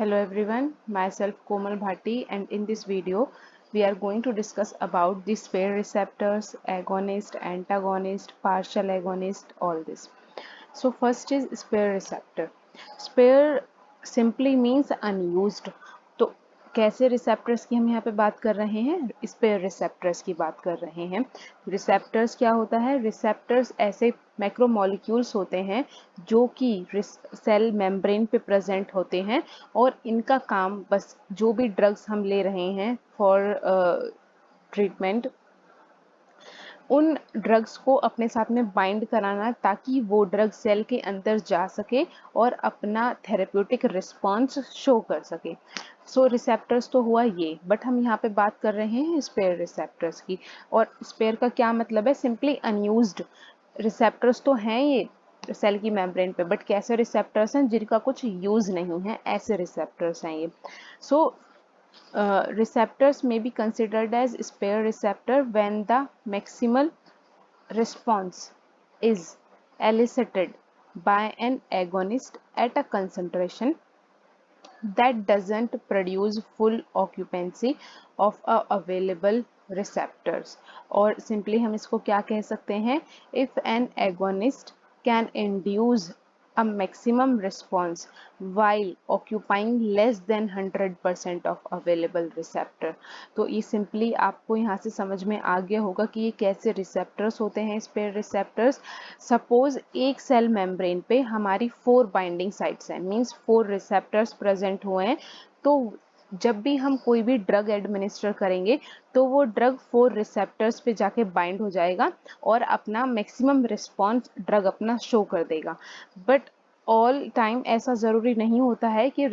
Hello everyone, myself Komal Bhatti, and in this video we are going to discuss about the spare receptors, agonist, antagonist, partial agonist, all this. So first is spare receptor. Spare simply means unused. तो कैसे receptors की हम यहाँ पे बात कर रहे हैं, स्पेयर रिसेप्टर्स की बात कर रहे हैं। रिसेप्टर्स क्या होता है? रिसेप्टर्स ऐसे मैक्रोमोलिक्यूल्स होते हैं जो कि सेल मेम्ब्रेन पे प्रेजेंट होते हैं और इनका काम बस जो भी ड्रग्स हम ले रहे हैं फॉर ट्रीटमेंट, उन ड्रग्स को अपने साथ में बाइंड कराना ताकि वो ड्रग सेल के अंदर जा सके और अपना थेरेप्यूटिक रिस्पॉन्स शो कर सके। सो रिसेप्टर्स तो हुआ ये, बट हम यहाँ पे बात कर रहे हैं स्पेयर रिसेप्टर्स की। और स्पेयर का क्या मतलब है? सिंपली अनयूज्ड रिसेप्टर्स तो हैं ये सेल की मेम्ब्रेन पे, बट कैसे रिसेप्टर्स हैं जिनका कुछ यूज नहीं है, ऐसे रिसेप्टर्स हैं ये। सो receptors may be considered as spare receptor when the maximal response is elicited by an agonist at a concentration that doesn't produce full occupancy of a available receptors. और simply हम इसको क्या कह सकते हैं? If an agonist can induce a maximum response while occupying less than 100% of available receptor. तो ये simply आपको यहाँ से समझ में आ गया होगा कि ये कैसे रिसेप्टर्स होते हैं, स्पेयर रिसेप्टर्स। सपोज एक सेल मेम्ब्रेन पे हमारी 4 बाइंडिंग साइट्स हैं, मींस 4 रिसेप्टर्स प्रेजेंट हुए हैं। तो जब भी हम कोई भी ड्रग एडमिनिस्टर करेंगे तो वो ड्रग 4 रिसेप्टर्स पे जाके बाइंड हो जाएगा और अपना मैक्सिमम रिस्पॉन्स ड्रग अपना शो कर देगा। बट ऑल टाइम ऐसा ज़रूरी नहीं होता है कि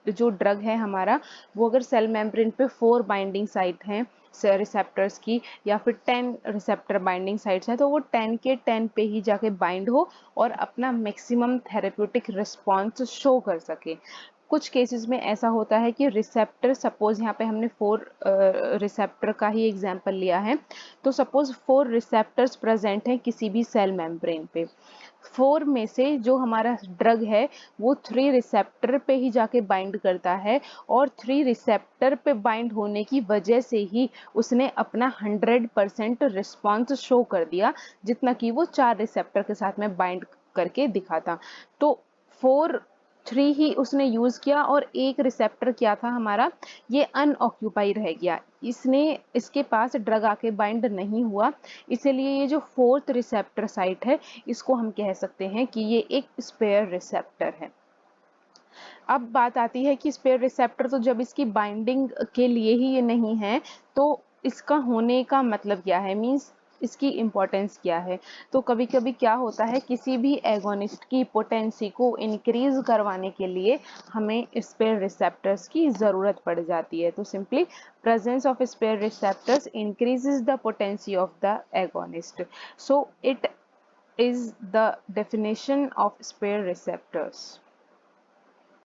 जो ड्रग है हमारा, वो अगर सेल मेम्ब्रेन पे 4 बाइंडिंग साइट हैं रिसेप्टर्स की या फिर 10 रिसेप्टर बाइंडिंग साइट्स हैं, तो वो 10 के 10 पे ही जाके बाइंड हो और अपना मैक्सिमम थेरेप्यूटिक रिस्पॉन्स शो कर सके। कुछ केसेस में ऐसा होता है कि रिसेप्टर, सपोज यहाँ पे हमने 4 रिसेप्टर का ही एग्जांपल लिया है, तो सपोज 4 रिसेप्टर्स प्रेजेंट हैं किसी भी सेल मेम्ब्रेन पे। 4 में से जो हमारा ड्रग है वो 3 रिसेप्टर पे ही जाके बाइंड करता है और 3 रिसेप्टर पे बाइंड होने की वजह से ही उसने अपना 100% रिस्पॉन्स शो कर दिया, जितना कि वो 4 रिसेप्टर के साथ में बाइंड करके दिखाता। तो 3 ही उसने यूज किया और एक रिसेप्टर क्या था हमारा, ये अनऑक्यूपाई रह गया, इसके पास ड्रग आके बाइंड नहीं हुआ। इसीलिए ये जो 4th रिसेप्टर साइट है, इसको हम कह सकते हैं कि ये एक स्पेयर रिसेप्टर है। अब बात आती है कि स्पेयर रिसेप्टर तो जब इसकी बाइंडिंग के लिए ही ये नहीं है, तो इसका होने का मतलब क्या है, मीन्स इसकी इम्पोर्टेंस क्या है? तो कभी कभी क्या होता है, किसी भी एगोनिस्ट की पोटेंसी को इंक्रीज करवाने के लिए हमें स्पेयर रिसेप्टर्स की ज़रूरत पड़ जाती है। तो simply presence of spare receptors increases the potency of the agonist. So it is the definition of spare receptors.